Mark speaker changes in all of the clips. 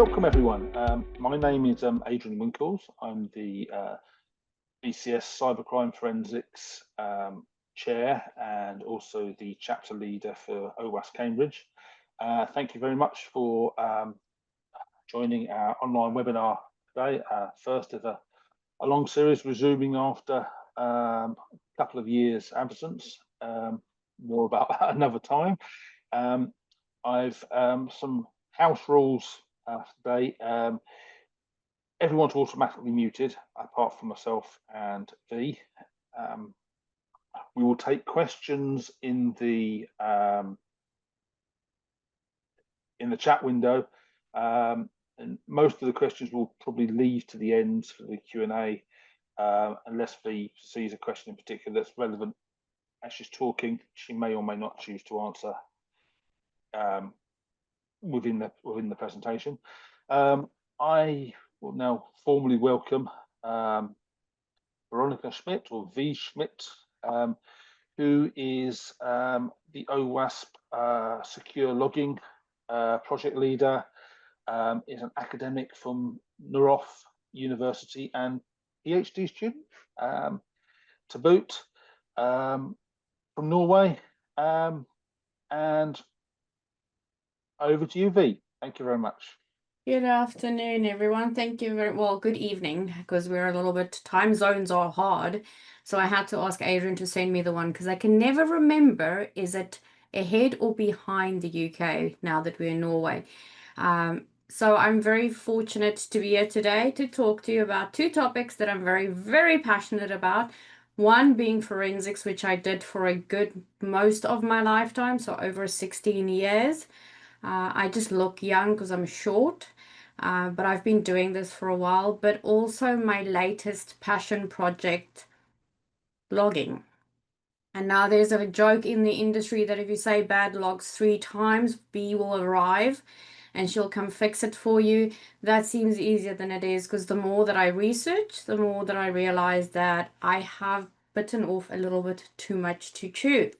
Speaker 1: Welcome everyone. My name is Adrian Winkles. I'm the BCS Cybercrime Forensics Chair and also the chapter leader for OWASP Cambridge. Thank you very much for joining our online webinar today. First of a long series, resuming after a couple of years absence. More about that another time. I've some house rules today. Everyone's automatically muted apart from myself and V. We will take questions in the chat window, and most of the questions will probably leave to the end for the Q&A, unless V sees a question in particular that's relevant as she's talking. She may or may not choose to answer within the presentation. I will now formally welcome Veronica Schmidt, or V Schmidt, who is the OWASP secure logging project leader, is an academic from Noroff University and PhD student to boot, from Norway. And over to you, V. Thank you very much.
Speaker 2: Good afternoon, everyone. Thank you very well. Good evening, because we're a little bit, time zones are hard. So I had to ask Adrian to send me the one because I can never remember, is it ahead or behind the UK now that we're in Norway? So I'm very fortunate to be here today to talk to you about two topics that I'm very, very passionate about. One being forensics, which I did for a good most of my lifetime, so over 16 years. I just look young because I'm short, but I've been doing this for a while. But also my latest passion project, logging. And now there's a joke in the industry that if you say bad logs 3 times, B will arrive and she'll come fix it for you. That seems easier than it is, because the more that I research, the more that I realize that I have bitten off a little bit too much to chew.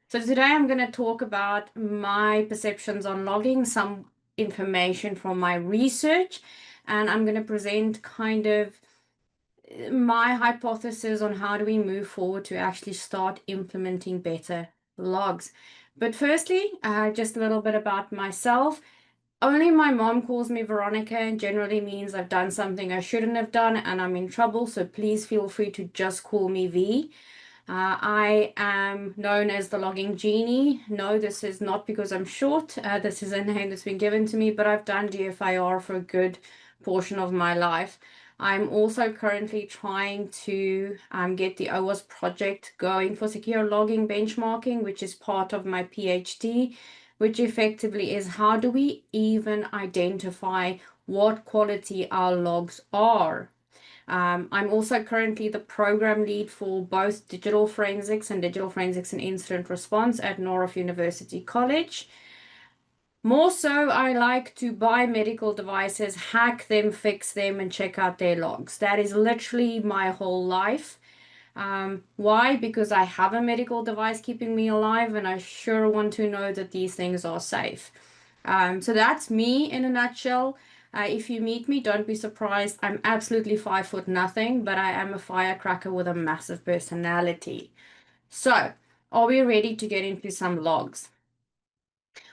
Speaker 2: So today I'm going to talk about my perceptions on logging, some information from my research, and I'm going to present kind of my hypothesis on how do we move forward to actually start implementing better logs. But firstly, just a little bit about myself. Only my mom calls me Veronica, and generally means I've done something I shouldn't have done and I'm in trouble, so please feel free to just call me V. I am known as the logging genie. No, this is not because I'm short. This is a name that's been given to me, but I've done DFIR for a good portion of my life. I'm also currently trying to get the OWASP project going for secure logging benchmarking, which is part of my PhD, which effectively is how do we even identify what quality our logs are. I'm also currently the program lead for both digital forensics and incident response at Noroff University College. More so, I like to buy medical devices, hack them, fix them, and check out their logs. That is literally my whole life. Why? Because I have a medical device keeping me alive, and I sure want to know that these things are safe. So that's me in a nutshell. If you meet me, don't be surprised. I'm absolutely 5 foot nothing, but I am a firecracker with a massive personality. So, are we ready to get into some logs?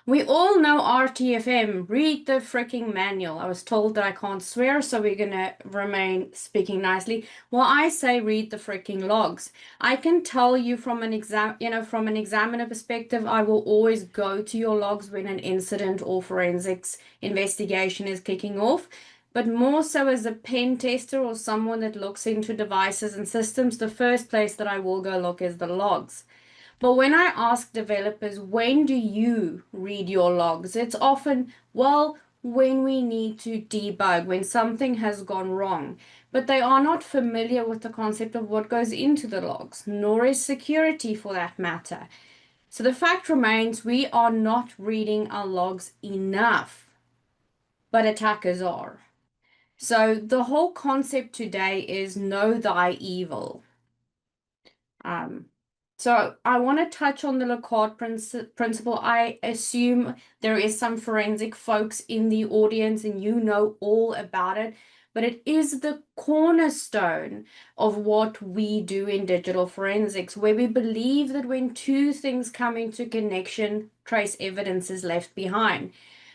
Speaker 2: We all know RTFM. Read the freaking manual. I was told that I can't swear, so we're gonna remain speaking nicely. Well, I say read the freaking logs. I can tell you from an examiner perspective, I will always go to your logs when an incident or forensics investigation is kicking off. But more so as a pen tester or someone that looks into devices and systems, the first place that I will go look is the logs. But when I ask developers, when do you read your logs? It's often, well, when we need to debug, when something has gone wrong. But they are not familiar with the concept of what goes into the logs, nor is security for that matter. So the fact remains, we are not reading our logs enough, but attackers are. So the whole concept today is know thy evil. So I want to touch on the Locard principle. I assume there is some forensic folks in the audience and you know all about it, but it is the cornerstone of what we do in digital forensics, where we believe that when two things come into connection, trace evidence is left behind.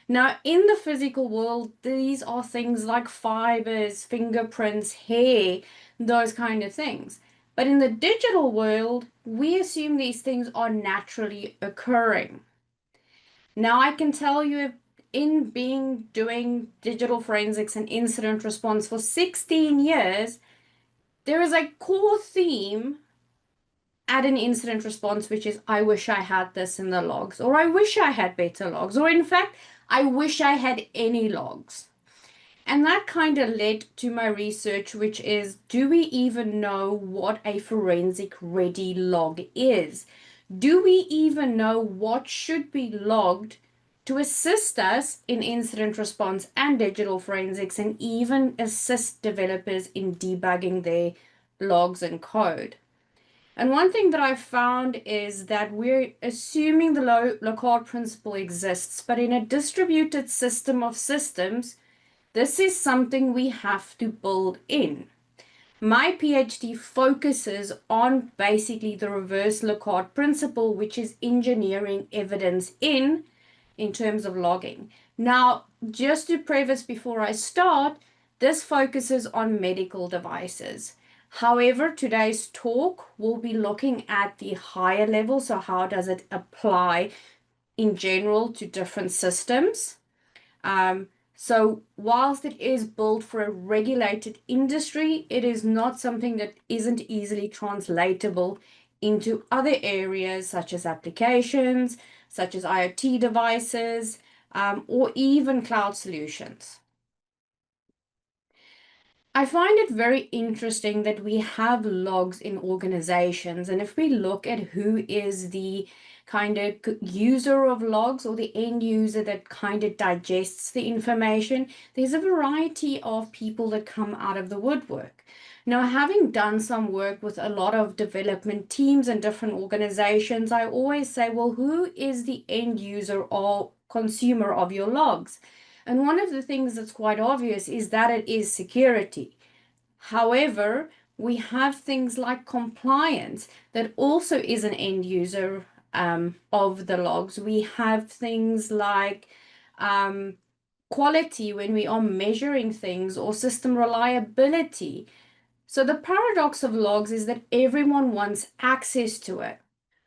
Speaker 2: Now, in the physical world, these are things like fibers, fingerprints, hair, those kind of things. But in the digital world, we assume these things are naturally occurring. Now, I can tell you, in being doing digital forensics and incident response for 16 years, there is a core theme at an incident response, which is I wish I had this in the logs, or I wish I had better logs, or in fact, I wish I had any logs. And that kind of led to my research, which is, do we even know what a forensic ready log is? Do we even know what should be logged to assist us in incident response and digital forensics, and even assist developers in debugging their logs and code? And one thing that I've found is that we're assuming the Locard principle exists, but in a distributed system of systems, this is something we have to build in. My PhD focuses on basically the reverse Locard principle, which is engineering evidence in terms of logging. Now, just to preface before I start, this focuses on medical devices. However, today's talk will be looking at the higher level. So how does it apply in general to different systems? So whilst it is built for a regulated industry, it is not something that isn't easily translatable into other areas such as applications, such as IoT devices, or even cloud solutions. I find it very interesting that we have logs in organizations, and if we look at who is the kind of user of logs or the end user that kind of digests the information, there's a variety of people that come out of the woodwork. Now, having done some work with a lot of development teams and different organizations, I always say, well, who is the end user or consumer of your logs? And one of the things that's quite obvious is that it is security. However, we have things like compliance that also is an end user of the logs. We have things like quality when we are measuring things, or system reliability. So the paradox of logs is that everyone wants access to it.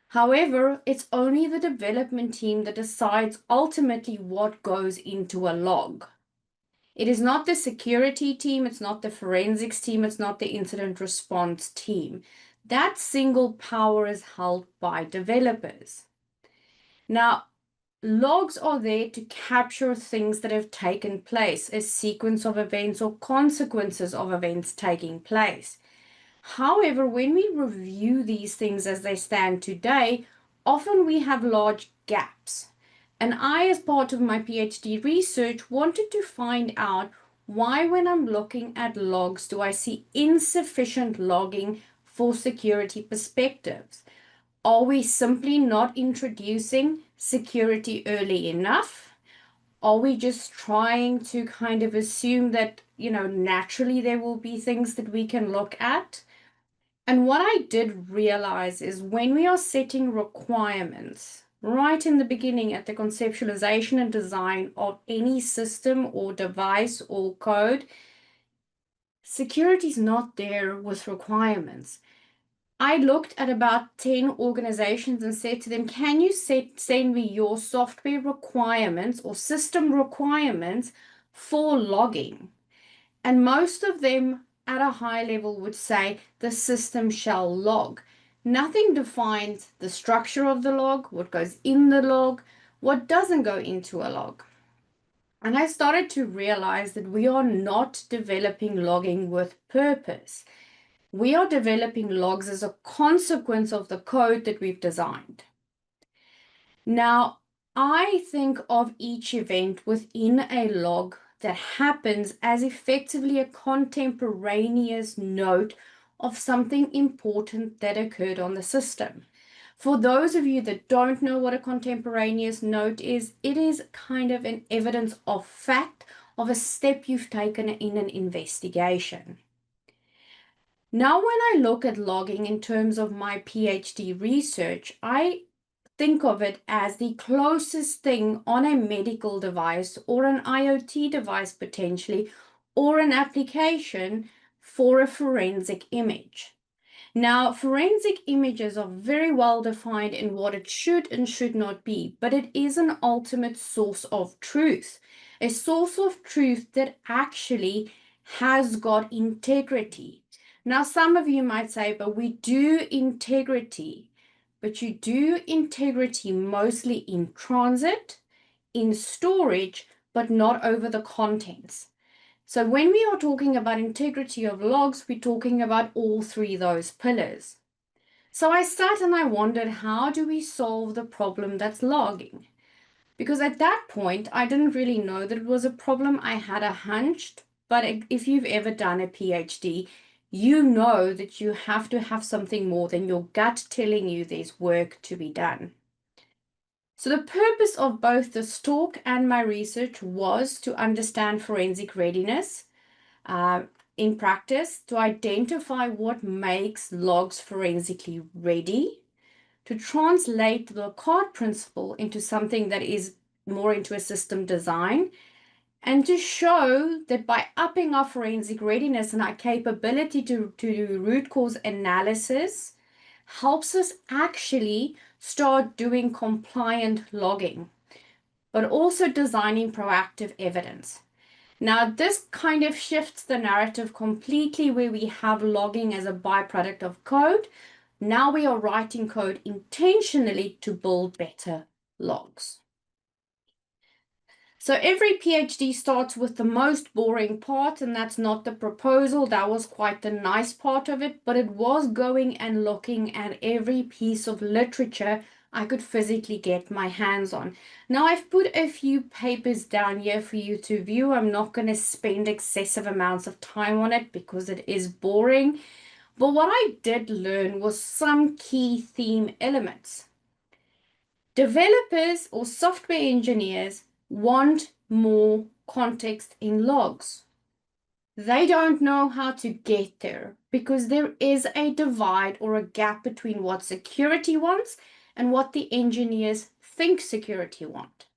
Speaker 2: However, it's only the development team that decides ultimately what goes into a log. It is not the security team, it's not the forensics team, it's not the incident response team. That single power is held by developers. Now, logs are there to capture things that have taken place, a sequence of events or consequences of events taking place. However, when we review these things as they stand today, often we have large gaps. And I, as part of my PhD research, wanted to find out why, when I'm looking at logs, do I see insufficient logging for security perspectives? Are we simply not introducing security early enough? Are we just trying to kind of assume that, naturally there will be things that we can look at? And what I did realize is when we are setting requirements right in the beginning at the conceptualization and design of any system or device or code, security is not there with requirements. I looked at about 10 organizations and said to them, can you send me your software requirements or system requirements for logging? And most of them at a high level would say the system shall log. Nothing defines the structure of the log, what goes in the log, what doesn't go into a log. And I started to realize that we are not developing logging with purpose. We are developing logs as a consequence of the code that we've designed. Now, I think of each event within a log that happens as effectively a contemporaneous note of something important that occurred on the system. For those of you that don't know what a contemporaneous note is, it is kind of an evidence of fact of a step you've taken in an investigation. Now, when I look at logging in terms of my PhD research, I think of it as the closest thing on a medical device or an IoT device potentially, or an application for a forensic image. Now, forensic images are very well defined in what it should and should not be, but it is an ultimate source of truth, a source of truth that actually has got integrity. Now, some of you might say, but we do integrity, but you do integrity mostly in transit, in storage, but not over the contents. So when we are talking about integrity of logs, we're talking about all three of those pillars. So I sat and I wondered, how do we solve the problem that's logging? Because at that point, I didn't really know that it was a problem. I had a hunch, but if you've ever done a PhD, you know that you have to have something more than your gut telling you there's work to be done. So the purpose of both this talk and my research was to understand forensic readiness in practice, to identify what makes logs forensically ready, to translate the Locard principle into something that is more into a system design, and to show that by upping our forensic readiness and our capability to do root cause analysis helps us actually start doing compliant logging, but also designing proactive evidence. Now, this kind of shifts the narrative completely where we have logging as a byproduct of code. Now we are writing code intentionally to build better logs. So every PhD starts with the most boring part, and that's not the proposal. That was quite the nice part of it, but it was going and looking at every piece of literature I could physically get my hands on. Now I've put a few papers down here for you to view. I'm not going to spend excessive amounts of time on it because it is boring. But what I did learn was some key theme elements. Developers or software engineers want more context in logs. They don't know how to get there because there is a divide or a gap between what security wants and what the engineers think security want.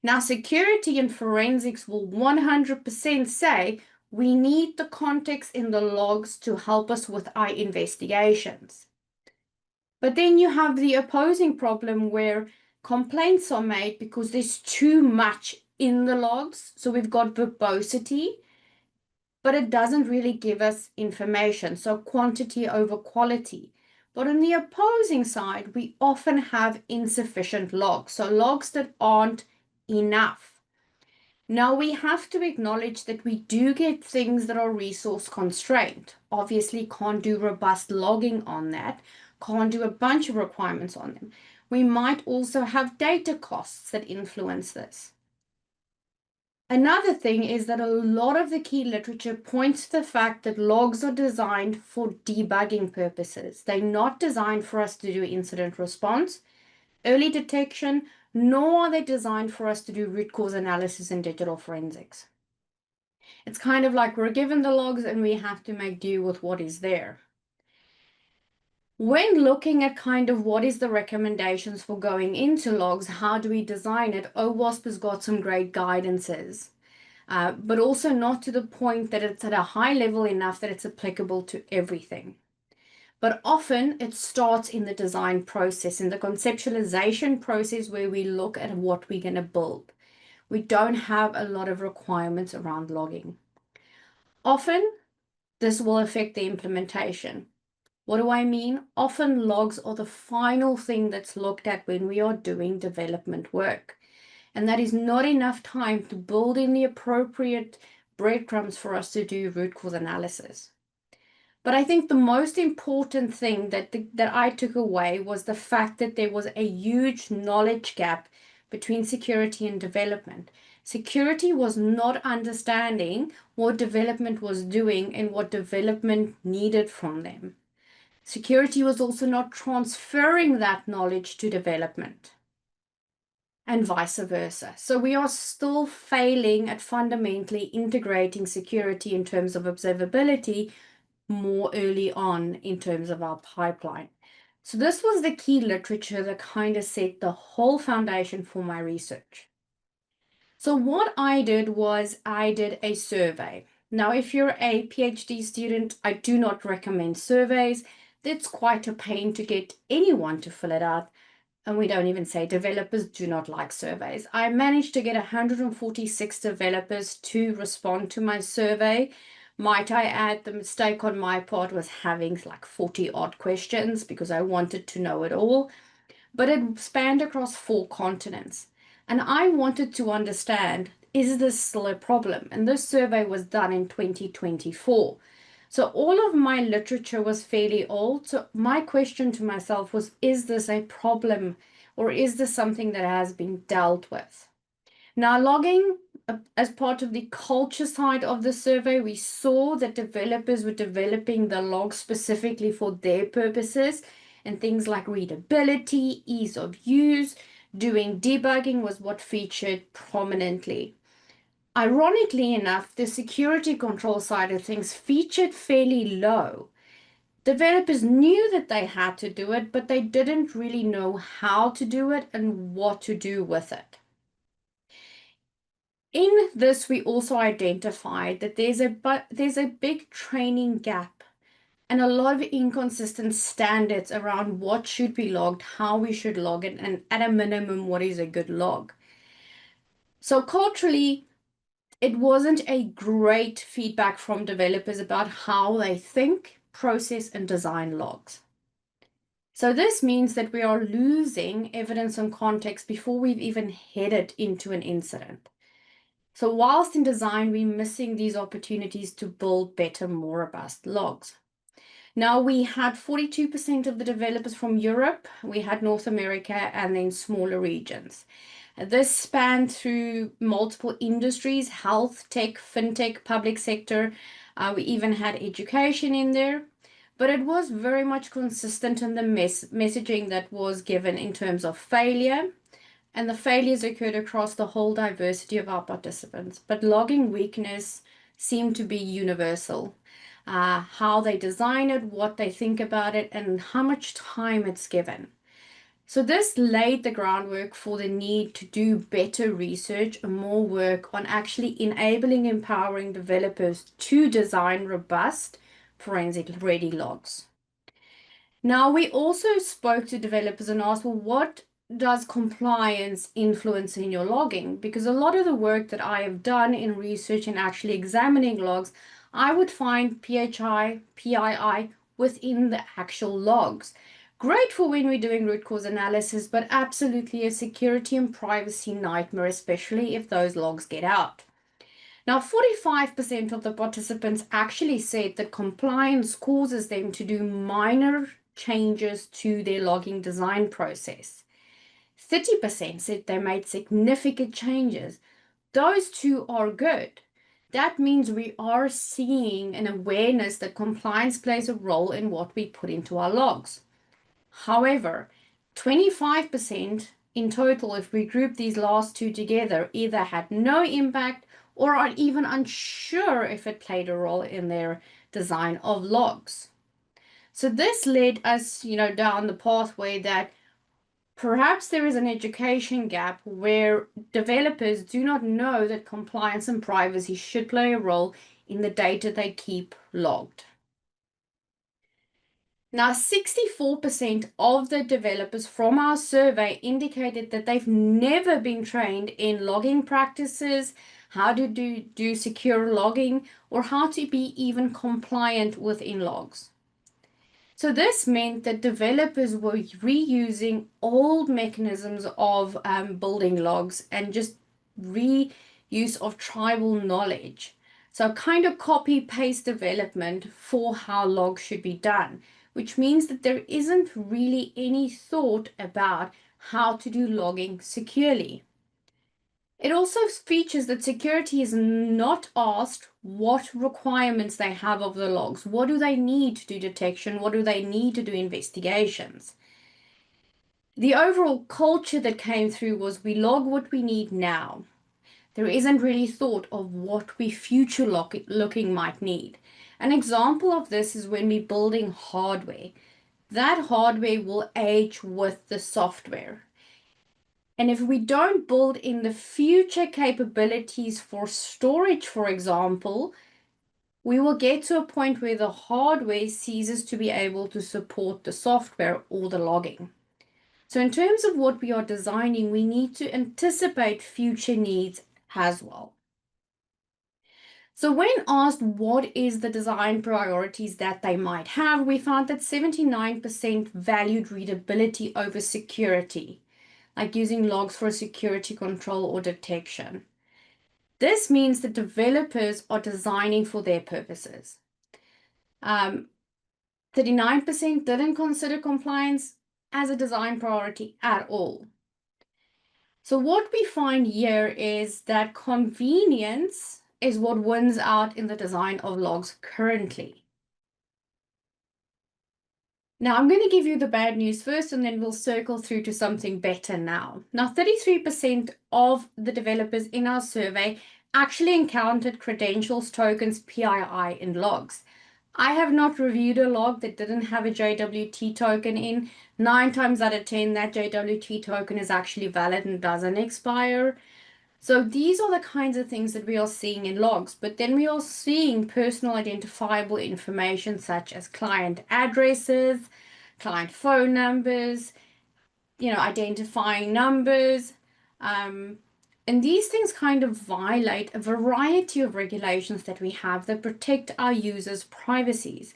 Speaker 2: Now, security and forensics will 100% say we need the context in the logs to help us with our investigations. But then you have the opposing problem where complaints are made because there's too much in the logs. So we've got verbosity, but it doesn't really give us information. So quantity over quality. But on the opposing side, we often have insufficient logs. So logs that aren't enough. Now we have to acknowledge that we do get things that are resource constrained. Obviously can't do robust logging on that, can't do a bunch of requirements on them. We might also have data costs that influence this. Another thing is that a lot of the key literature points to the fact that logs are designed for debugging purposes. They're not designed for us to do incident response, early detection, nor are they designed for us to do root cause analysis in digital forensics. It's kind of like we're given the logs and we have to make do with what is there. When looking at kind of what is the recommendations for going into logs, how do we design it? OWASP has got some great guidances, but also not to the point that it's at a high level enough that it's applicable to everything. But often it starts in the design process, in the conceptualization process where we look at what we're going to build. We don't have a lot of requirements around logging. Often this will affect the implementation. What do I mean? Often logs are the final thing that's looked at when we are doing development work. And that is not enough time to build in the appropriate breadcrumbs for us to do root cause analysis. But I think the most important thing that I took away was the fact that there was a huge knowledge gap between security and development. Security was not understanding what development was doing and what development needed from them. Security was also not transferring that knowledge to development, and vice versa. So we are still failing at fundamentally integrating security in terms of observability more early on in terms of our pipeline. So this was the key literature that kind of set the whole foundation for my research. So what I did was I did a survey. Now, if you're a PhD student, I do not recommend surveys. It's quite a pain to get anyone to fill it out. And we don't even say developers do not like surveys. I managed to get 146 developers to respond to my survey. Might I add, the mistake on my part was having like 40 odd questions because I wanted to know it all. But it spanned across 4 continents. And I wanted to understand, is this still a problem? And this survey was done in 2024. So all of my literature was fairly old. So my question to myself was, is this a problem or is this something that has been dealt with? Now, logging, as part of the culture side of the survey, we saw that developers were developing the logs specifically for their purposes, and things like readability, ease of use, doing debugging was what featured prominently. Ironically enough, the security control side of things featured fairly low. Developers knew that they had to do it, but they didn't really know how to do it and what to do with it. In this, we also identified that there's a big training gap and a lot of inconsistent standards around what should be logged, how we should log it, and at a minimum, what is a good log. So culturally, it wasn't a great feedback from developers about how they think, process, and design logs. So this means that we are losing evidence and context before we've even headed into an incident. So whilst in design, we're missing these opportunities to build better, more robust logs. Now, we had 42% of the developers from Europe, we had North America, and then smaller regions. This spanned through multiple industries: health, tech, fintech, public sector. We even had education in there. But it was very much consistent in the messaging that was given in terms of failure. And the failures occurred across the whole diversity of our participants. But logging weakness seemed to be universal. How they design it, what they think about it, and how much time it's given. So this laid the groundwork for the need to do better research and more work on actually enabling, empowering developers to design robust forensic ready logs. Now, we also spoke to developers and asked, well, what does compliance influence in your logging? Because a lot of the work that I have done in research and actually examining logs, I would find PHI, PII within the actual logs. Great for when we're doing root cause analysis, but absolutely a security and privacy nightmare, especially if those logs get out. Now, 45% of the participants actually said that compliance causes them to do minor changes to their logging design process. 30% said they made significant changes. Those two are good. That means we are seeing an awareness that compliance plays a role in what we put into our logs. However, 25% in total, if we group these last two together, either had no impact or are even unsure if it played a role in their design of logs. So this led us, down the pathway that perhaps there is an education gap where developers do not know that compliance and privacy should play a role in the data they keep logged. Now, 64% of the developers from our survey indicated that they've never been trained in logging practices, how to do secure logging, or how to be even compliant within logs. So this meant that developers were reusing old mechanisms of building logs and just reuse of tribal knowledge. So kind of copy-paste development for how logs should be done, which means that there isn't really any thought about how to do logging securely. It also features that security is not asked what requirements they have of the logs. What do they need to do detection? What do they need to do investigations? The overall culture that came through was we log what we need now. There isn't really thought of what we future looking might need. An example of this is when we're building hardware. That hardware will age with the software. And if we don't build in the future capabilities for storage, for example, we will get to a point where the hardware ceases to be able to support the software or the logging. So in terms of what we are designing, we need to anticipate future needs as well. So when asked what is the design priorities that they might have, we found that 79% valued readability over security, like using logs for security control or detection. This means that developers are designing for their purposes. 39% didn't consider compliance as a design priority at all. So what we find here is that convenience is what wins out in the design of logs currently. Now I'm going to give you the bad news first, and then we'll circle through to something better now. Now, 33% of the developers in our survey actually encountered credentials, tokens, PII in logs. I have not reviewed a log that didn't have a JWT token in. 9 times out of 10, that JWT token is actually valid and doesn't expire. So these are the kinds of things that we are seeing in logs, but then we are seeing personal identifiable information such as client addresses, client phone numbers, identifying numbers. And these things kind of violate a variety of regulations that we have that protect our users' privacies.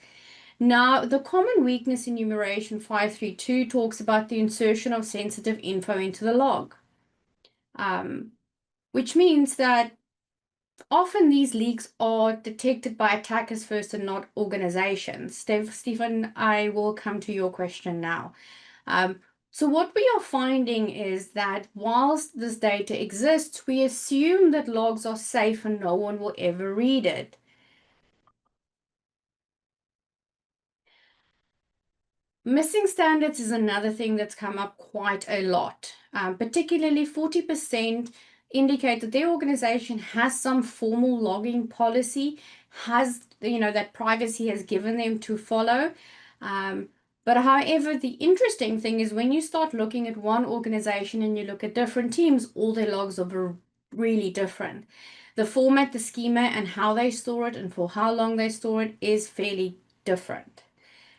Speaker 2: Now, the common weakness enumeration 532 talks about the insertion of sensitive info into the log, which means that often these leaks are detected by attackers first and not organizations. Stephen, I will come to your question now. So what we are finding is that whilst this data exists, we assume that logs are safe and no one will ever read it. Missing standards is another thing that's come up quite a lot. Particularly 40% indicate that their organization has some formal logging policy, has, that privacy has given them to follow. But however, the interesting thing is when you start looking at one organization and you look at different teams, all their logs are really different. The format, the schema, and how they store it and for how long they store it is fairly different.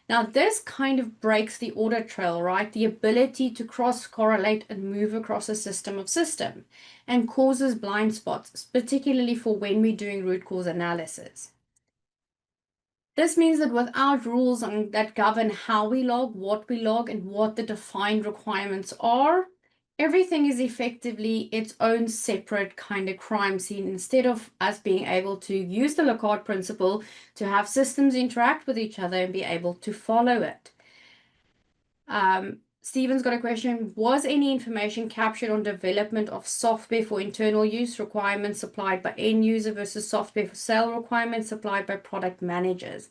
Speaker 2: Now, this kind of breaks the audit trail, right? The ability to cross-correlate and move across a system of system and causes blind spots, particularly for when we're doing root cause analysis. This means that without rules that govern how we log, what we log, and what the defined requirements are, everything is effectively its own separate kind of crime scene instead of us being able to use the Locard principle to have systems interact with each other and be able to follow it. Stephen's got a question. Was any information captured on development of software for internal use requirements supplied by end user versus software for sale requirements supplied by product managers?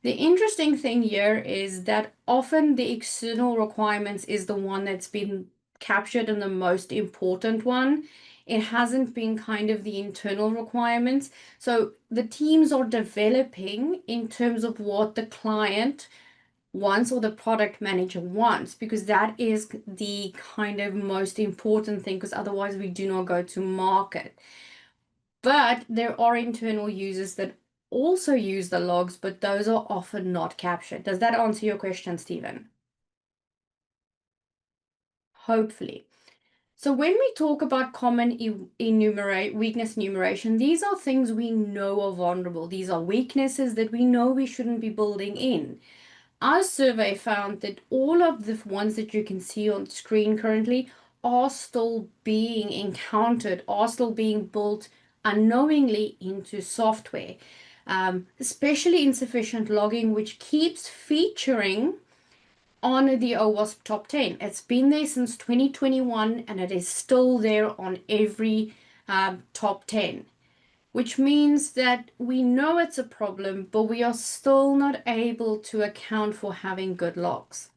Speaker 2: The interesting thing here is that often the external requirements is the one that's been captured and the most important one. It hasn't been kind of the internal requirements. So the teams are developing in terms of what the client wants or the product manager wants, because that is the kind of most important thing, because otherwise we do not go to market. But there are internal users that also use the logs, but those are often not captured. Does that answer your question, Stephen? Hopefully. So when we talk about common weakness enumeration, these are things we know are vulnerable. These are weaknesses that we know we shouldn't be building in. Our survey found that all of the ones that you can see on screen currently are still being encountered, are still being built unknowingly into software, especially insufficient logging, which keeps featuring on the OWASP top 10. It's been there since 2021 and it is still there on every top 10, which means that we know it's a problem, but we are still not able to account for having good logs.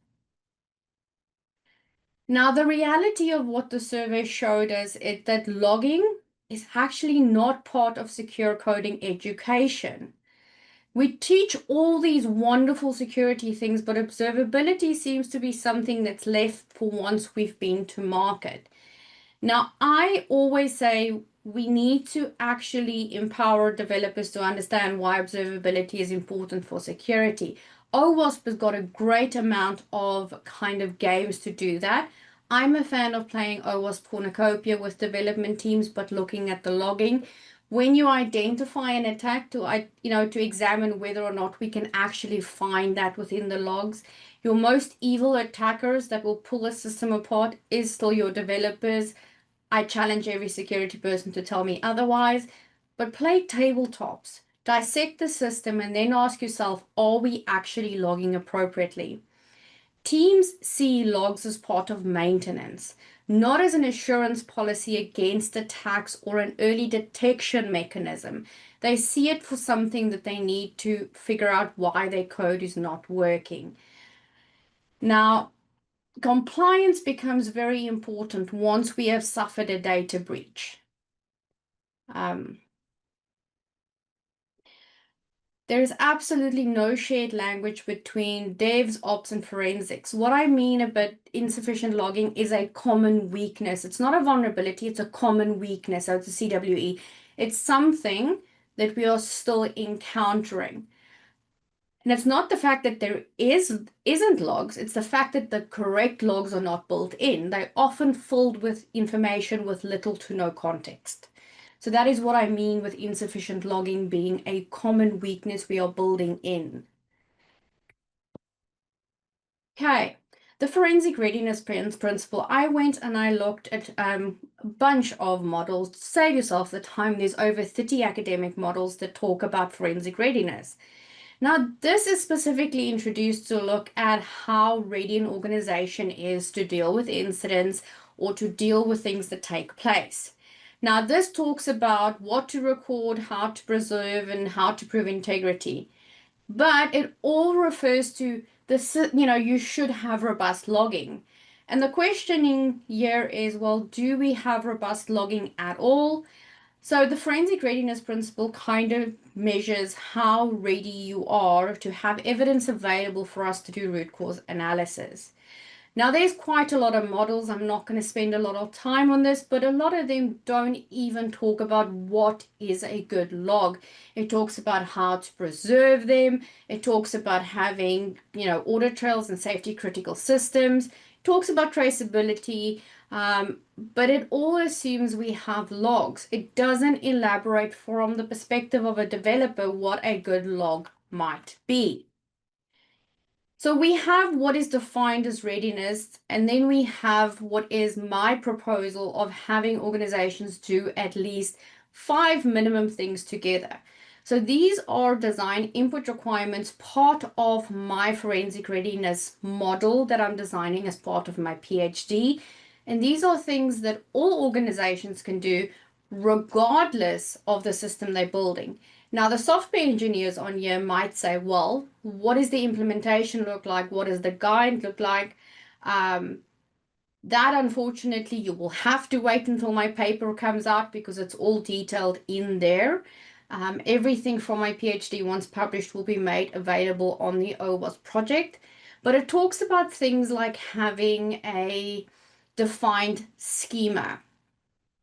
Speaker 2: Now, the reality of what the survey showed us is that logging is actually not part of secure coding education. We teach all these wonderful security things, but observability seems to be something that's left for once we've been to market. Now, I always say we need to actually empower developers to understand why observability is important for security. OWASP has got a great amount of kind of games to do that. I'm a fan of playing OWASP Cornucopia with development teams, but looking at the logging. When you identify an attack, to examine whether or not we can actually find that within the logs. Your most evil attackers that will pull a system apart is still your developers. I challenge every security person to tell me otherwise, but play tabletops, dissect the system, and then ask yourself, are we actually logging appropriately? Teams see logs as part of maintenance, not as an assurance policy against attacks or an early detection mechanism. They see it for something that they need to figure out why their code is not working. Now, compliance becomes very important once we have suffered a data breach. There is absolutely no shared language between devs, ops, and forensics. What I mean about insufficient logging is a common weakness. It's not a vulnerability, it's a common weakness. So it's a CWE. It's something that we are still encountering. And it's not the fact that there isn't logs, it's the fact that the correct logs are not built in. They're often filled with information with little to no context. So that is what I mean with insufficient logging being a common weakness we are building in. Okay, the forensic readiness principle. I went and I looked at a bunch of models. Save yourself the time. There's over 30 academic models that talk about forensic readiness. Now, this is specifically introduced to look at how ready an organization is to deal with incidents or to deal with things that take place. Now, this talks about what to record, how to preserve, and how to prove integrity. But it all refers to this, you should have robust logging. And the questioning here is, well, do we have robust logging at all? So the forensic readiness principle kind of measures how ready you are to have evidence available for us to do root cause analysis. Now, there's quite a lot of models. I'm not going to spend a lot of time on this, but a lot of them don't even talk about what is a good log. It talks about how to preserve them. It talks about having, audit trails and safety critical systems. It talks about traceability, but it all assumes we have logs. It doesn't elaborate from the perspective of a developer what a good log might be. So we have what is defined as readiness, and then we have what is my proposal of having organizations do at least 5 minimum things together. So these are design input requirements, part of my forensic readiness model that I'm designing as part of my PhD. And these are things that all organizations can do regardless of the system they're building. Now, the software engineers on here might say, well, what does the implementation look like? What does the guide look like? That, unfortunately, you will have to wait until my paper comes out because it's all detailed in there. Everything from my PhD, once published, will be made available on the OWASP project. But it talks about things like having a defined schema.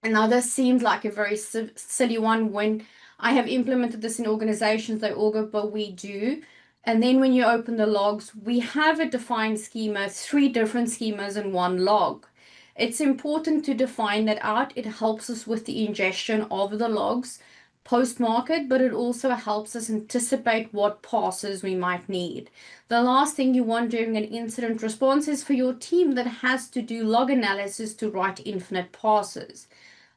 Speaker 2: And now this seems like a very silly one. When I have implemented this in organizations, they all go, but we do. And then when you open the logs, we have a defined schema, 3 different schemas in one log. It's important to define that out. It helps us with the ingestion of the logs post-market, but it also helps us anticipate what passes we might need. The last thing you want during an incident response is for your team that has to do log analysis to write infinite passes.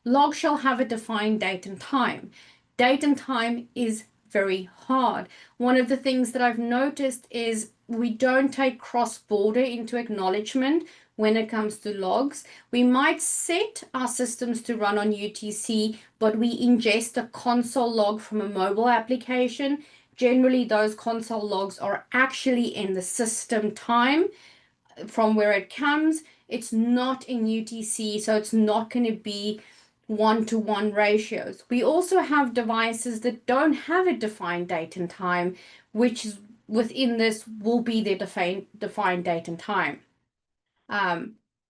Speaker 2: Log shall have a defined date and time. Date and time is very hard. One of the things that I've noticed is we don't take cross-border into acknowledgement when it comes to logs. We might set our systems to run on UTC, but we ingest a console log from a mobile application. Generally, those console logs are actually in the system time from where it comes. It's not in UTC, so it's not going to be one-to-one ratios. We also have devices that don't have a defined date and time, which is within this will be their defined date and time.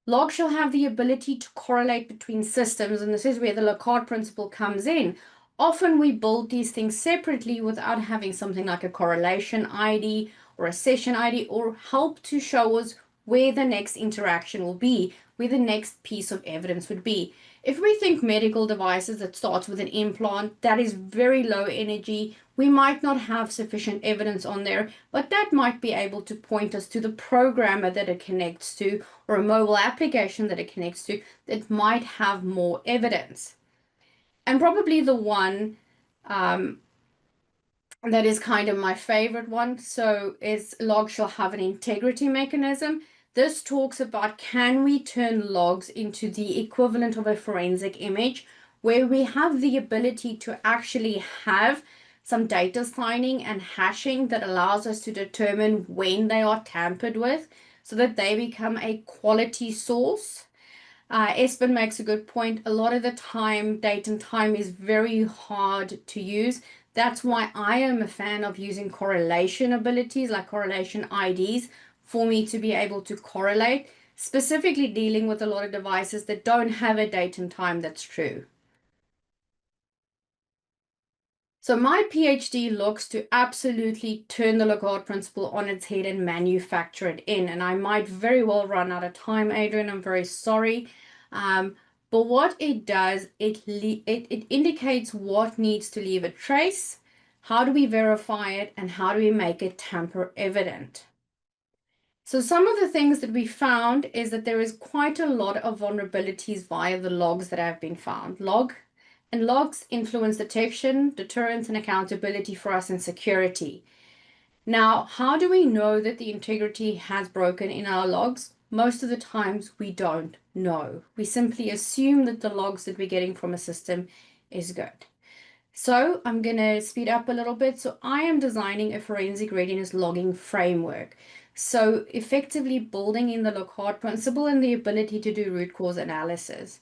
Speaker 2: Logs shall have the ability to correlate between systems, and this is where the Locard principle comes in. Often we build these things separately without having something like a correlation ID or a session ID or help to show us where the next interaction will be, where the next piece of evidence would be. If we think medical devices that starts with an implant, that is very low energy, we might not have sufficient evidence on there, but that might be able to point us to the programmer that it connects to or a mobile application that it connects to that might have more evidence. And probably the one that is kind of my favorite one. So is logs shall have an integrity mechanism. This talks about, can we turn logs into the equivalent of a forensic image where we have the ability to actually have some data signing and hashing that allows us to determine when they are tampered with so that they become a quality source. Espen makes a good point. A lot of the time, date and time is very hard to use. That's why I am a fan of using correlation abilities like correlation IDs for me to be able to correlate, specifically dealing with a lot of devices that don't have a date and time that's true. So my PhD looks to absolutely turn the Locard principle on its head and manufacture it in. And I might very well run out of time, Adrian. I'm very sorry. But what it does, it indicates what needs to leave a trace, how do we verify it, and how do we make it tamper evident. So some of the things that we found is that there is quite a lot of vulnerabilities via the logs that have been found. Logs influence detection, deterrence, and accountability for us in security. Now, how do we know that the integrity has broken in our logs? Most of the times we don't know. We simply assume that the logs that we're getting from a system is good. So I'm going to speed up a little bit. So I am designing a forensic readiness logging framework. So effectively building in the Locard principle and the ability to do root cause analysis.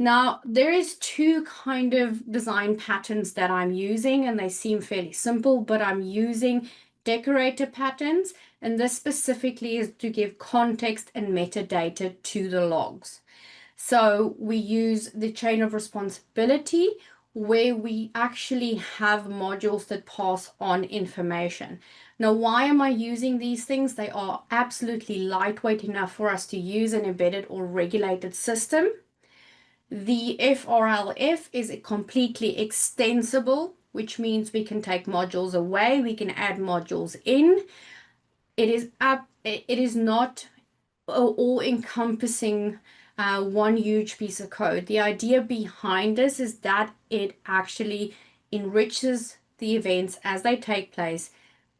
Speaker 2: Now, there is two kind of design patterns that I'm using, and they seem fairly simple, but I'm using decorator patterns, and this specifically is to give context and metadata to the logs. So we use the chain of responsibility where we actually have modules that pass on information. Now, why am I using these things? They are absolutely lightweight enough for us to use an embedded or regulated system. The FRLF is completely extensible, which means we can take modules away, we can add modules in. It is not all-encompassing one huge piece of code. The idea behind this is that it actually enriches the events as they take place,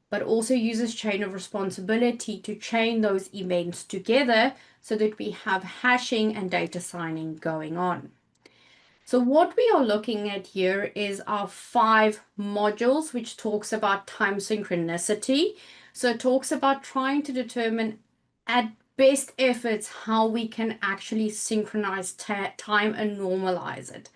Speaker 2: but also uses chain of responsibility to chain those events together so that we have hashing and data signing going on. So what we are looking at here is our 5 modules, which talks about time synchronicity. So it talks about trying to determine at best efforts how we can actually synchronize time and normalize it.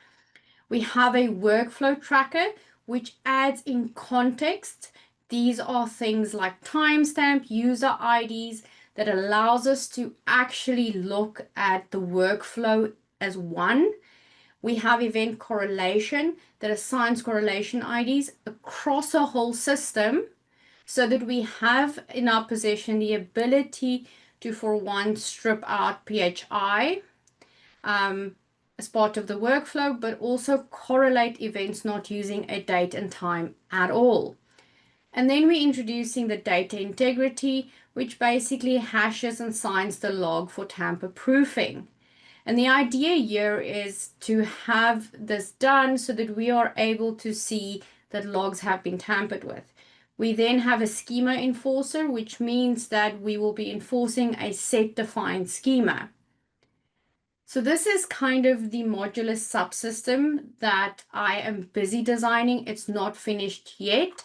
Speaker 2: We have a workflow tracker, which adds in context. These are things like timestamp, user IDs that allows us to actually look at the workflow as one. We have event correlation that assigns correlation IDs across a whole system so that we have in our possession the ability to, for one, strip out PHI as part of the workflow, but also correlate events not using a date and time at all. And then we're introducing the data integrity, which basically hashes and signs the log for tamper proofing. And the idea here is to have this done so that we are able to see that logs have been tampered with. We then have a schema enforcer, which means that we will be enforcing a set defined schema. So this is kind of the modular subsystem that I am busy designing. It's not finished yet.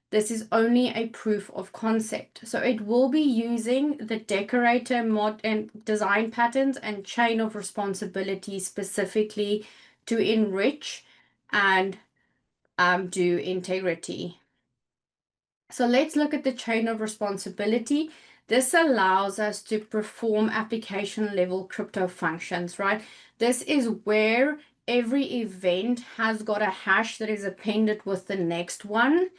Speaker 2: This is only a proof of concept. So it will be using the decorator mod and design patterns and chain of responsibility specifically to enrich and do integrity. So let's look at the chain of responsibility. This allows us to perform application level crypto functions, right? This is where every event has got a hash that is appended with the next one.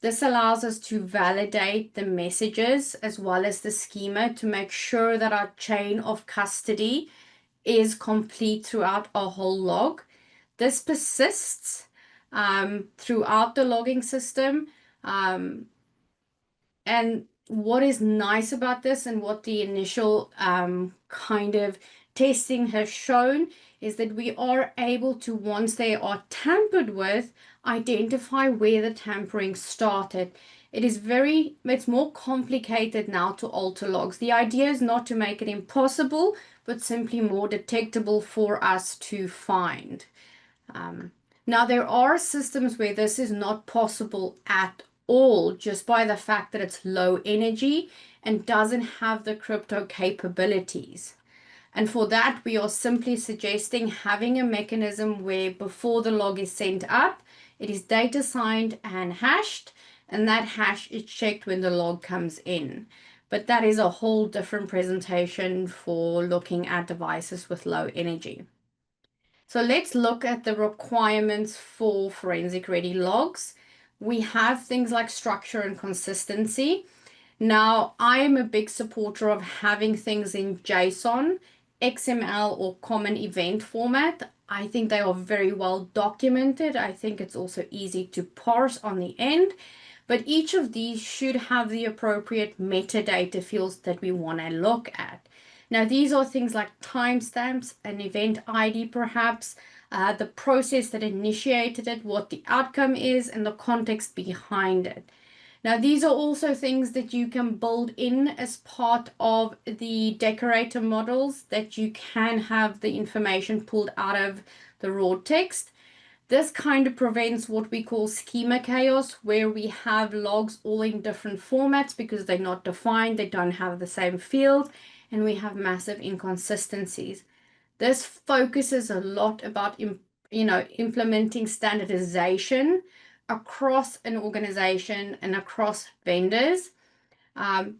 Speaker 2: This allows us to validate the messages as well as the schema to make sure that our chain of custody is complete throughout our whole log. This persists throughout the logging system. And what is nice about this and what the initial kind of testing has shown is that we are able to, once they are tampered with, identify where the tampering started. It's more complicated now to alter logs. The idea is not to make it impossible, but simply more detectable for us to find. Now, there are systems where this is not possible at all, just by the fact that it's low energy and doesn't have the crypto capabilities. And for that, we are simply suggesting having a mechanism where before the log is sent up, it is data signed and hashed, and that hash is checked when the log comes in. But that is a whole different presentation for looking at devices with low energy. So let's look at the requirements for forensic ready logs. We have things like structure and consistency. Now, I am a big supporter of having things in JSON, XML, or common event format. I think they are very well documented. I think it's also easy to parse on the end. But each of these should have the appropriate metadata fields that we want to look at. Now, these are things like timestamps, an event ID perhaps, the process that initiated it, what the outcome is, and the context behind it. Now, these are also things that you can build in as part of the decorator models that you can have the information pulled out of the raw text. This kind of prevents what we call schema chaos, where we have logs all in different formats because they're not defined, they don't have the same field, and we have massive inconsistencies. This focuses a lot about implementing standardization across an organization and across vendors.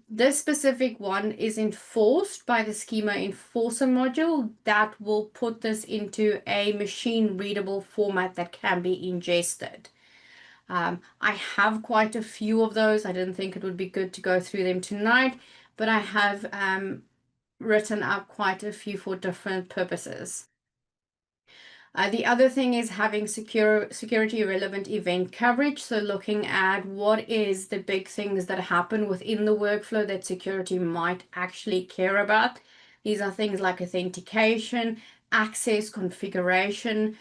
Speaker 2: This specific one is enforced by the schema enforcer module that will put this into a machine readable format that can be ingested. I have quite a few of those. I didn't think it would be good to go through them tonight, but I have written up quite a few for different purposes. The other thing is having security relevant event coverage. So looking at what is the big things that happen within the workflow that security might actually care about. These are things like authentication, access, configuration,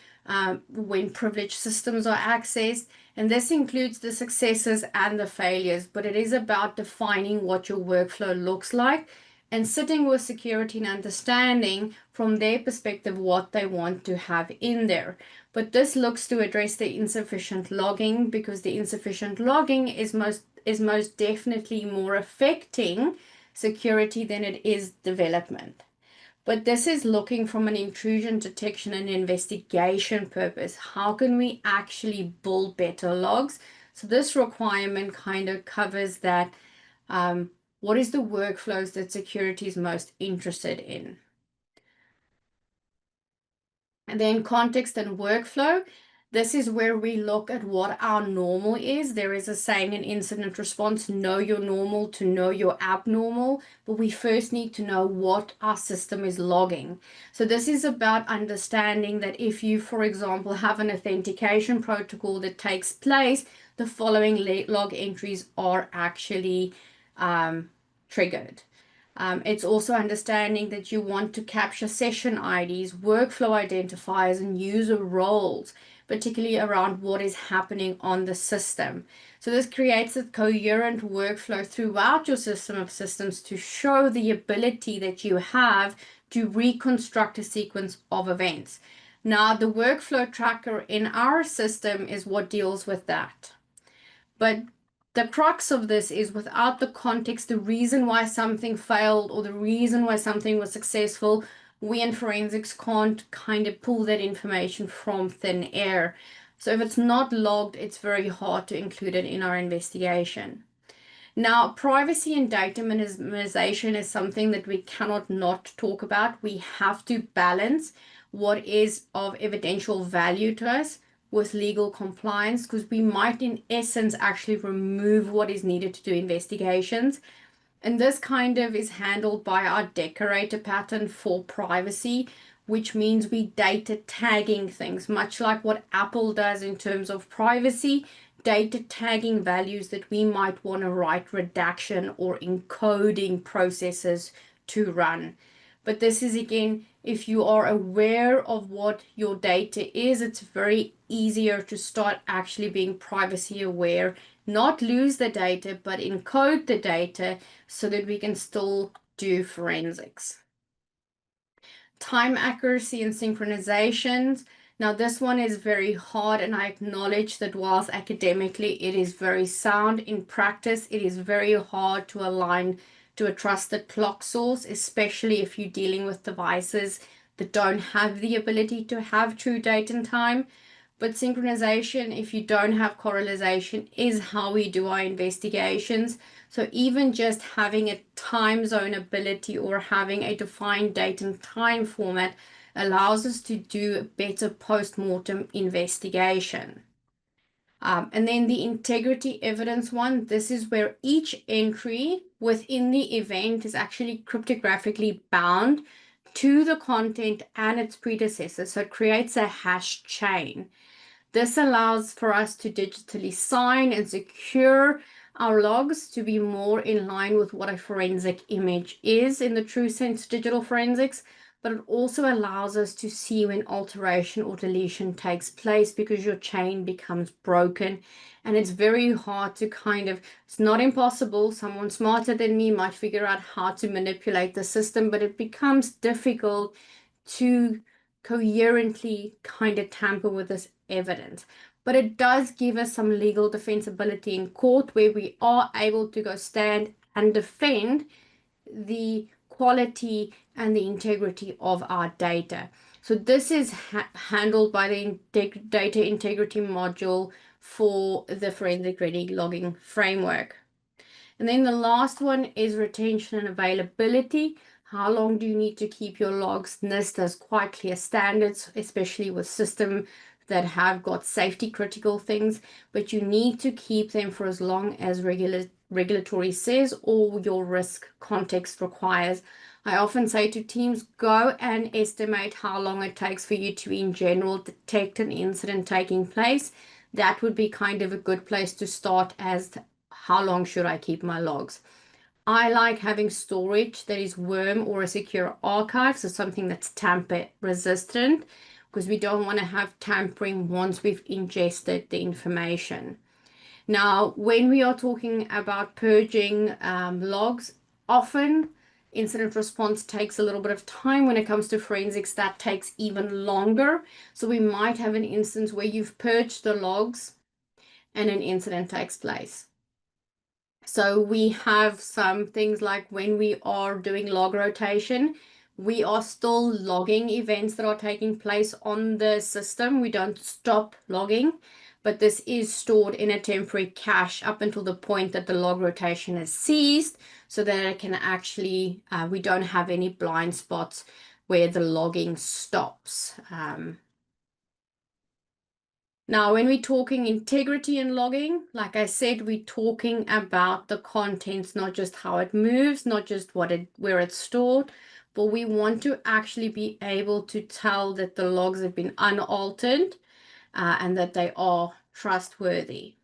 Speaker 2: when privileged systems are accessed. And this includes the successes and the failures, but it is about defining what your workflow looks like and sitting with security and understanding from their perspective what they want to have in there. But this looks to address the insufficient logging, because the insufficient logging is most definitely more affecting security than it is development. But this is looking from an intrusion detection and investigation purpose. How can we actually build better logs? So this requirement kind of covers that. What is the workflows that security is most interested in? And then context and workflow. This is where we look at what our normal is. There is a saying in incident response, know your normal to know your abnormal, but we first need to know what our system is logging. So this is about understanding that if you, for example, have an authentication protocol that takes place, the following log entries are actually triggered. It's also understanding that you want to capture session IDs, workflow identifiers, and user roles. particularly around what is happening on the system. So this creates a coherent workflow throughout your system of systems to show the ability that you have to reconstruct a sequence of events. Now, the workflow tracker in our system is what deals with that. But the crux of this is without the context, the reason why something failed or the reason why something was successful, we in forensics can't kind of pull that information from thin air. So if it's not logged, it's very hard to include it in our investigation. Now, privacy and data minimization is something that we cannot not talk about. We have to balance what is of evidential value to us with legal compliance, because we might, in essence, actually remove what is needed to do investigations. And this kind of is handled by our decorator pattern for privacy, which means we data tagging things, much like what Apple does in terms of privacy, data tagging values that we might want to write redaction or encoding processes to run. But this is, again, if you are aware of what your data is, it's very easier to start actually being privacy aware, not lose the data, but encode the data so that we can still do forensics. Time accuracy and synchronizations. Now, this one is very hard, and I acknowledge that whilst academically it is very sound, in practice it is very hard to align to a trusted clock source, especially if you're dealing with devices that don't have the ability to have true date and time. But synchronization, if you don't have correlation, is how we do our investigations. So even just having a time zone ability or having a defined date and time format allows us to do a better post-mortem investigation. And then the integrity evidence one, this is where each entry within the event is actually cryptographically bound to the content and its predecessor. So it creates a hash chain. This allows for us to digitally sign and secure our logs to be more in line with what a forensic image is in the true sense of digital forensics, but it also allows us to see when alteration or deletion takes place because your chain becomes broken. And it's very hard to it's not impossible. Someone smarter than me might figure out how to manipulate the system, but it becomes difficult to coherently tamper with this evidence. But it does give us some legal defensibility in court where we are able to go stand and defend the quality and the integrity of our data. So this is handled by the data integrity module for the forensic ready logging framework. And then the last one is retention and availability. How long do you need to keep your logs? NIST has quite clear standards, especially with systems that have got safety critical things, but you need to keep them for as long as regulatory says or your risk context requires. I often say to teams, go and estimate how long it takes for you to, in general, detect an incident taking place. That would be kind of a good place to start as how long should I keep my logs. I like having storage that is worm or a secure archive, so something that's tamper resistant, because we don't want to have tampering once we've ingested the information. Now, when we are talking about purging logs, often incident response takes a little bit of time. When it comes to forensics, that takes even longer. So we might have an instance where you've purged the logs and an incident takes place. So we have some things like when we are doing log rotation, we are still logging events that are taking place on the system. We don't stop logging, but this is stored in a temporary cache up until the point that the log rotation is ceased so that it can actually, we don't have any blind spots where the logging stops. Now, when we're talking integrity and logging, like I said, we're talking about the contents, not just how it moves, not just where it's stored, but we want to actually be able to tell that the logs have been unaltered and that they are trustworthy.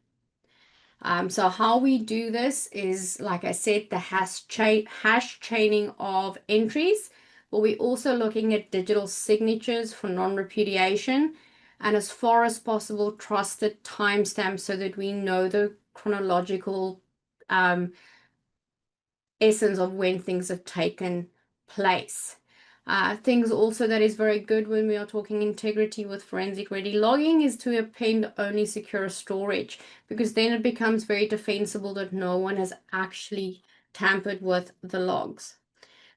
Speaker 2: So how we do this is, like I said, the hash chaining of entries, but we're also looking at digital signatures for non-repudiation. and as far as possible, trusted timestamps so that we know the chronological essence of when things have taken place. Things also that is very good when we are talking integrity with forensic ready logging is to append only secure storage, because then it becomes very defensible that no one has actually tampered with the logs.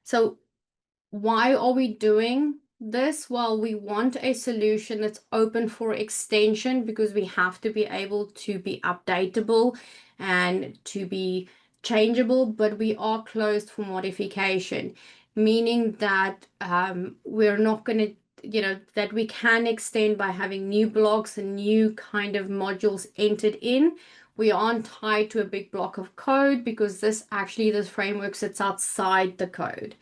Speaker 2: So why are we doing this? Well, we want a solution that's open for extension because we have to be able to be updatable and to be changeable, but we are closed for modification, meaning that we're not going to, that we can extend by having new blocks and new kind of modules entered in. We aren't tied to a big block of code because this framework sits outside the code.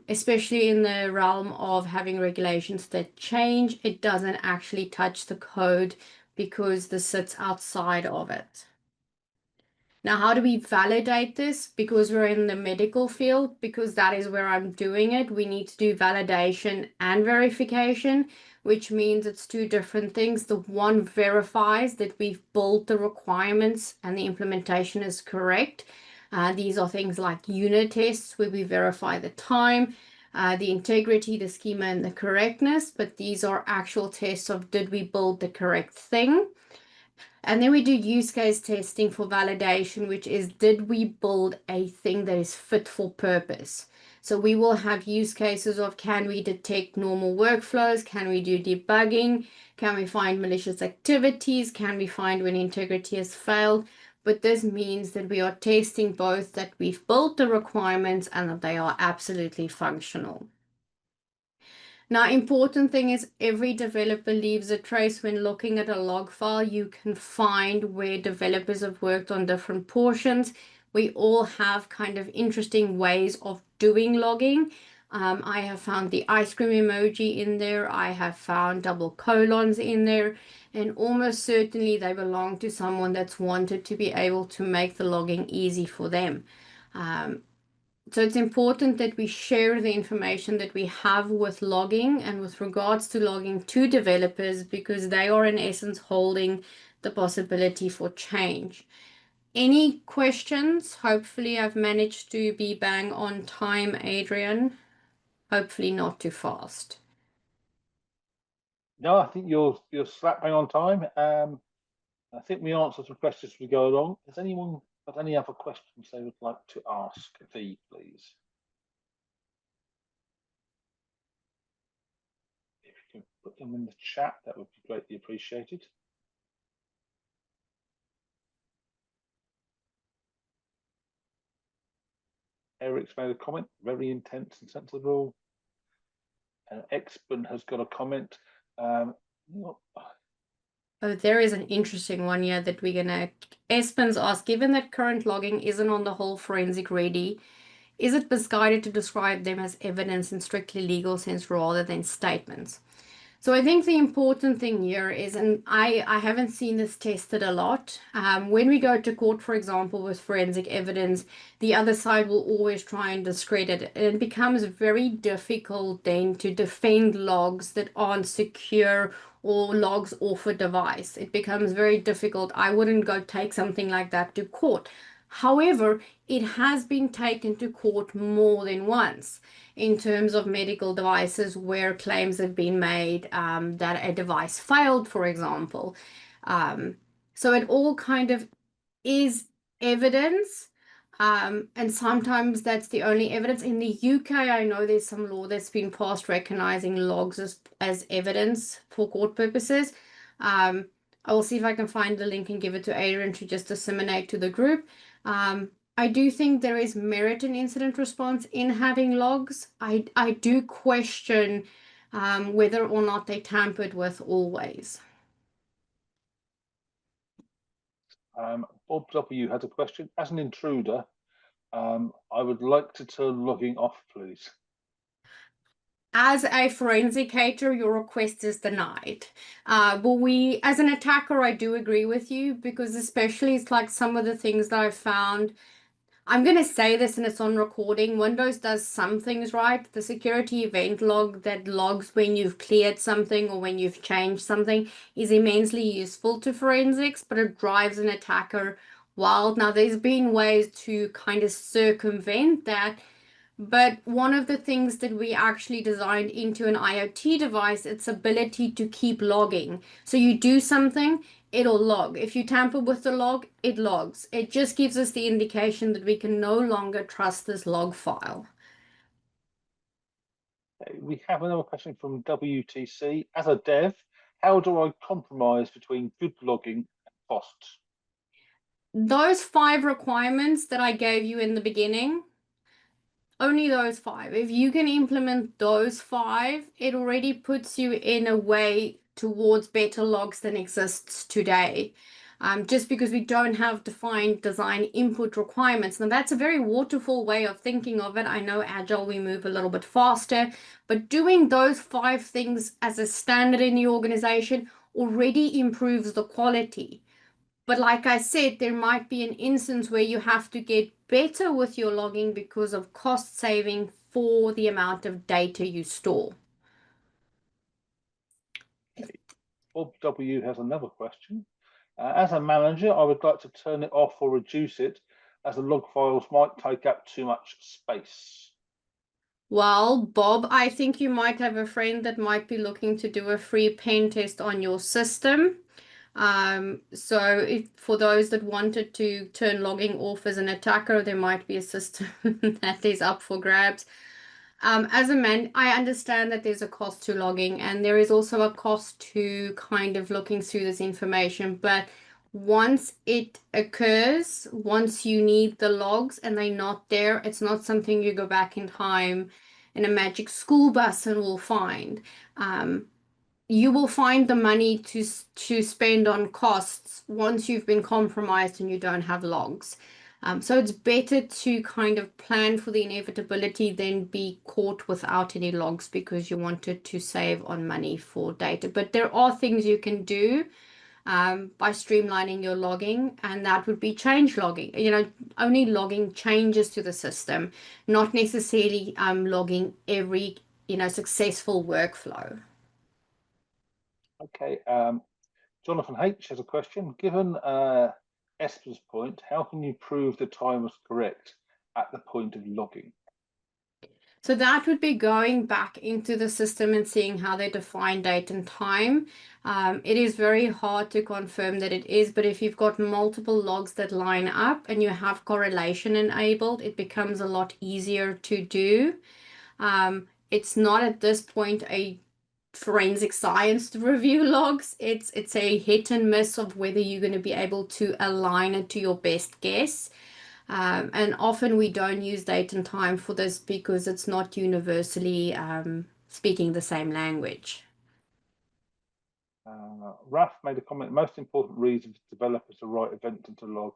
Speaker 2: Especially in the realm of having regulations that change, it doesn't actually touch the code because this sits outside of it. Now, how do we validate this? Because we're in the medical field, because that is where I'm doing it, we need to do validation and verification, which means it's two different things. The one verifies that we've built the requirements and the implementation is correct. These are things like unit tests where we verify the time, the integrity, the schema, and the correctness, but these are actual tests of did we build the correct thing. And then we do use case testing for validation, which is did we build a thing that is fit for purpose? So we will have use cases of can we detect normal workflows? Can we do debugging? Can we find malicious activities? Can we find when integrity has failed? But this means that we are testing both that we've built the requirements and that they are absolutely functional. Now, important thing is every developer leaves a trace. When looking at a log file, you can find where developers have worked on different portions. We all have kind of interesting ways of doing logging. I have found the ice cream emoji in there. I have found double colons in there. And almost certainly they belong to someone that's wanted to be able to make the logging easy for them. So it's important that we share the information that we have with logging and with regards to logging to developers, because they are in essence holding the possibility for change. Any questions? Hopefully I've managed to be bang on time, Adrian. Hopefully not too fast.
Speaker 1: No, I think you're slap bang on time. I think we answer some questions as we go along. Has anyone got any other questions they would like to ask V, please? If you can put them in the chat, that would be greatly appreciated. Eric's made a comment, very intense and sensible. And Expen has got a comment.
Speaker 2: Oh, there is an interesting one here that we're gonna. Espen's asked, given that current logging isn't on the whole forensic ready, is it misguided to describe them as evidence in strictly legal sense rather than statements? So I think the important thing here is, and I haven't seen this tested a lot. When we go to court, for example, with forensic evidence, the other side will always try and discredit it. And it becomes very difficult then to defend logs that aren't secure or logs off a device. It becomes very difficult. I wouldn't go take something like that to court. However, it has been taken to court more than once in terms of medical devices where claims have been made that a device failed, for example. So it all kind of is evidence. And sometimes that's the only evidence. In the UK, I know there's some law that's been passed recognizing logs as evidence for court purposes. I will see if I can find the link and give it to Adrian to just disseminate to the group. I do think there is merit in incident response in having logs. I do question whether or not they tampered with always.
Speaker 1: Bob W has a question. As an intruder, I would like to turn logging off, please.
Speaker 2: As a forensicator, your request is denied. But as an attacker, I do agree with you, because especially it's like some of the things that I've found, I'm going to say this and it's on recording. Windows does some things right. The security event log that logs when you've cleared something or when you've changed something is immensely useful to forensics, but it drives an attacker wild. Now, there's been ways to kind of circumvent that. But one of the things that we actually designed into an IoT device, its ability to keep logging. So you do something, it'll log. If you tamper with the log, it logs. It just gives us the indication that we can no longer trust this log file.
Speaker 1: We have another question from WTC. As a dev, how do I compromise between good logging and costs?
Speaker 2: Those 5 requirements that I gave you in the beginning, only those 5. If you can implement those 5, it already puts you in a way towards better logs than exists today. Just because we don't have defined design input requirements. Now, that's a very waterfall way of thinking of it. I know Agile, we move a little bit faster, but doing those 5 things as a standard in the organization already improves the quality. But like I said, there might be an instance where you have to get better with your logging because of cost saving for the amount of data you store.
Speaker 1: Bob W has another question. As a manager, I would like to turn it off or reduce it as the log files might take up too much space.
Speaker 2: Well, Bob, I think you might have a friend that might be looking to do a free pen test on your system. So if for those that wanted to turn logging off as an attacker, there might be a system that is up for grabs. As a man, I understand that there's a cost to logging and there is also a cost to kind of looking through this information. But once it occurs, once you need the logs and they're not there, it's not something you go back in time in a magic school bus and will find. You will find the money to spend on costs once you've been compromised and you don't have logs. So it's better to kind of plan for the inevitability than be caught without any logs because you wanted to save on money for data. But there are things you can do by streamlining your logging, and that would be change logging. Only logging changes to the system, not necessarily logging every successful workflow.
Speaker 1: Okay, Jonathan H has a question. Given Esther's point, how can you prove the time was correct at the point of logging?
Speaker 2: So that would be going back into the system and seeing how they define date and time. It is very hard to confirm that it is, but if you've got multiple logs that line up and you have correlation enabled, it becomes a lot easier to do. It's not at this point a forensic science to review logs. It's a hit and miss of whether you're going to be able to align it to your best guess. And often we don't use date and time for this because it's not universally speaking the same language.
Speaker 1: Raf made a comment. Most important reason for developers to write event into log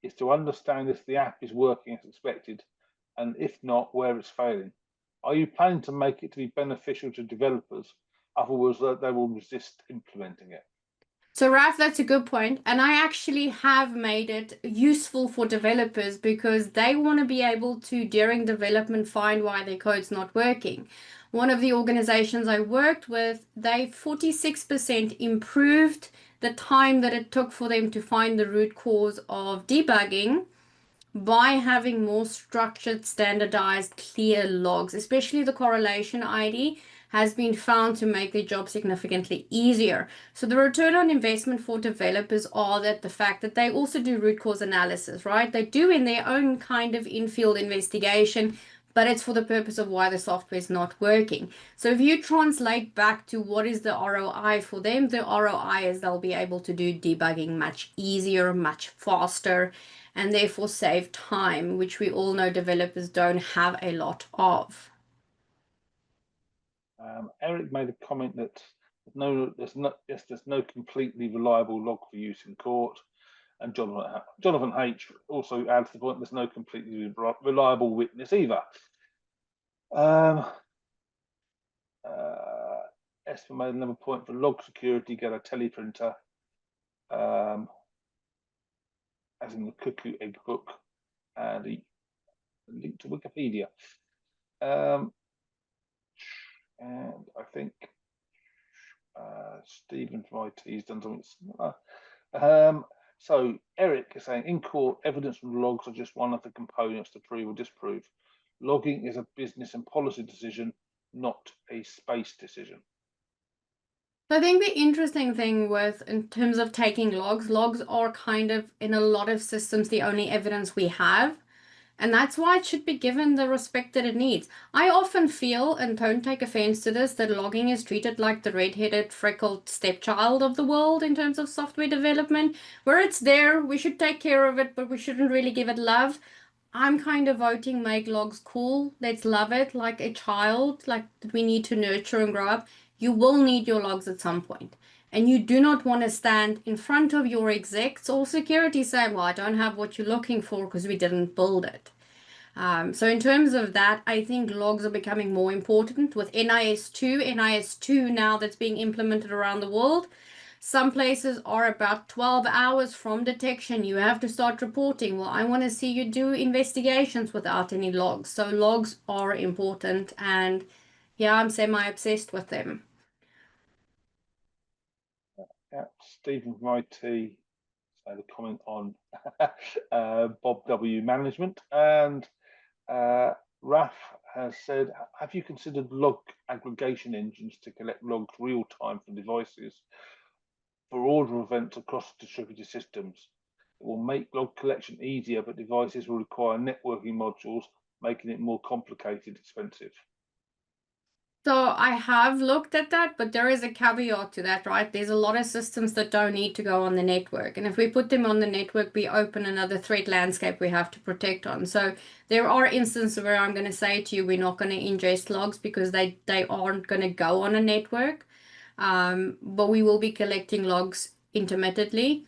Speaker 1: is to understand if the app is working as expected, and if not, where it's failing. Are you planning to make it to be beneficial to developers? Otherwise, they will resist implementing it.
Speaker 2: So, Raf, that's a good point. And I actually have made it useful for developers because they want to be able to, during development, find why their code's not working. One of the organizations I worked with, they 46% improved the time that it took for them to find the root cause of debugging by having more structured, standardized, clear logs, especially the correlation ID, has been found to make their job significantly easier. So the return on investment for developers are that the fact that they also do root cause analysis, right? They do in their own kind of in-field investigation, but it's for the purpose of why the software is not working. So if you translate back to what is the ROI for them, the ROI is they'll be able to do debugging much easier, much faster, and therefore save time, which we all know developers don't have a lot of.
Speaker 1: Eric made a comment that there's no completely reliable log for use in court, and Jonathan H also adds the point there's no completely reliable witness either. Esther made another point for log security, get a teleprinter, as in the cuckoo egg book. the link to Wikipedia. And I think Stephen from IT has done something similar. So Eric is saying, in court, evidence from logs are just one of the components to prove or disprove. Logging is a business and policy decision, not a space decision.
Speaker 2: I think the interesting thing with, in terms of taking logs, logs are kind of, in a lot of systems, the only evidence we have. And that's why it should be given the respect that it needs. I often feel, and don't take offense to this, that logging is treated like the red-headed, freckled stepchild of the world in terms of software development, where it's there, we should take care of it, but we shouldn't really give it love. I'm kind of voting make logs cool. Let's love it like a child, like we need to nurture and grow up. You will need your logs at some point. And you do not want to stand in front of your execs or security saying, well, I don't have what you're looking for because we didn't build it. So in terms of that, I think logs are becoming more important with NIS2 now that's being implemented around the world. Some places are about 12 hours from detection. You have to start reporting. Well, I want to see you do investigations without any logs. So logs are important, and yeah, I'm semi-obsessed with them.
Speaker 1: Yeah, Stephen from IT, so the comment on Bob W management, and Raf has said, have you considered log aggregation engines to collect logs real time from devices for order events across distributed systems? It will make log collection easier, but devices will require networking modules, making it more complicated, expensive.
Speaker 2: So I have looked at that, but there is a caveat to that, right? There's a lot of systems that don't need to go on the network. And if we put them on the network, we open another threat landscape we have to protect on. So there are instances where I'm going to say to you, we're not going to ingest logs because they aren't going to go on a network. But we will be collecting logs intermittently.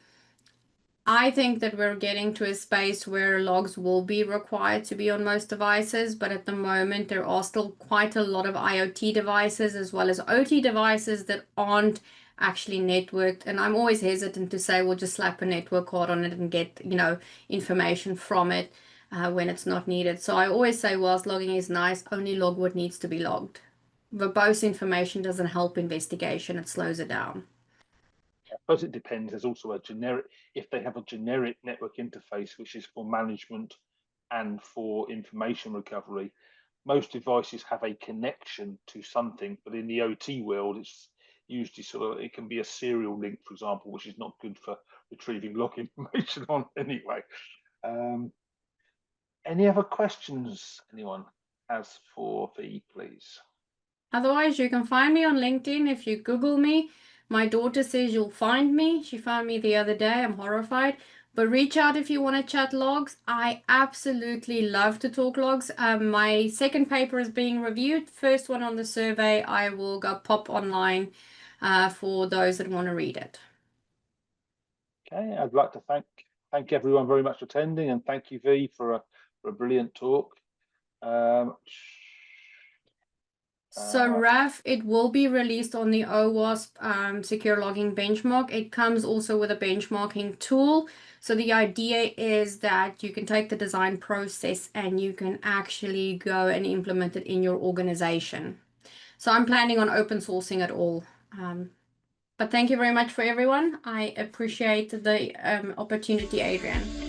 Speaker 2: I think that we're getting to a space where logs will be required to be on most devices, but at the moment there are still quite a lot of IoT devices as well as OT devices that aren't actually networked. And I'm always hesitant to say, we'll just slap a network card on it and get, information from it when it's not needed. So I always say, whilst logging is nice, only log what needs to be logged. Verbose information doesn't help investigation, it slows it down.
Speaker 1: I suppose it depends. There's also a generic, if they have a generic network interface, which is for management and for information recovery, most devices have a connection to something, but in the OT world, it's usually sort of, it can be a serial link, for example, which is not good for retrieving log information on anyway. Any other questions anyone has for V, please?
Speaker 2: Otherwise, you can find me on LinkedIn if you Google me. My daughter says you'll find me. She found me the other day. I'm horrified. But reach out if you want to chat logs. I absolutely love to talk logs. My second paper is being reviewed. First one on the survey, I will go pop online for those that want to read it.
Speaker 1: Okay, I'd like to thank everyone very much for attending, and thank you, V, for a brilliant talk.
Speaker 2: So RAF, it will be released on the OWASP secure logging benchmark. It comes also with a benchmarking tool. So the idea is that you can take the design process and you can actually go and implement it in your organization. So I'm planning on open sourcing it all. But thank you very much for everyone. I appreciate the opportunity, Adrian.